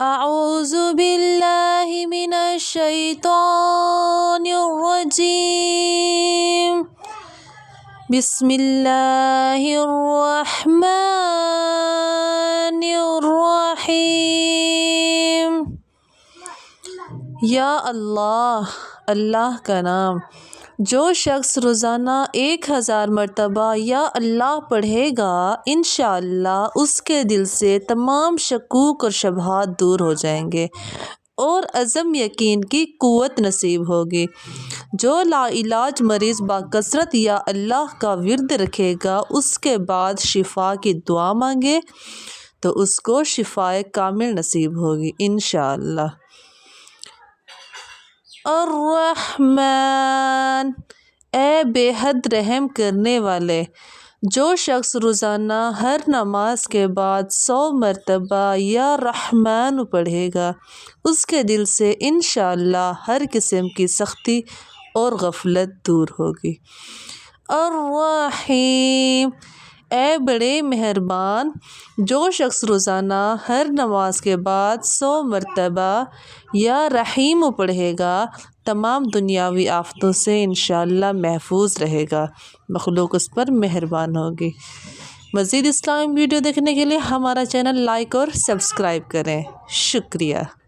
اعوذ باللہ من الشیطان الرجیم بسم اللہ الرحمن الرحیم۔ یا اللہ، اللہ کا نام۔ جو شخص روزانہ 1000 مرتبہ یا اللہ پڑھے گا، انشاءاللہ اس کے دل سے تمام شکوک اور شبہات دور ہو جائیں گے اور عزم یقین کی قوت نصیب ہوگی۔ جو لا علاج مریض بکثرت یا اللہ کا ورد رکھے گا، اس کے بعد شفا کی دعا مانگے تو اس کو شفائے کامل نصیب ہوگی انشاءاللہ۔ الرحمن، اے بے حد رحم کرنے والے۔ جو شخص روزانہ ہر نماز کے بعد 100 مرتبہ یا رحمن پڑھے گا، اس کے دل سے انشاءاللہ ہر قسم کی سختی اور غفلت دور ہوگی۔ الرحیم، اے بڑے مہربان۔ جو شخص روزانہ ہر نماز کے بعد 100 مرتبہ یا رحیم پڑھے گا، تمام دنیاوی آفتوں سے انشاءاللہ محفوظ رہے گا، مخلوق اس پر مہربان ہوگی۔ مزید اسلامی ویڈیو دیکھنے کے لیے ہمارا چینل لائک اور سبسکرائب کریں۔ شکریہ۔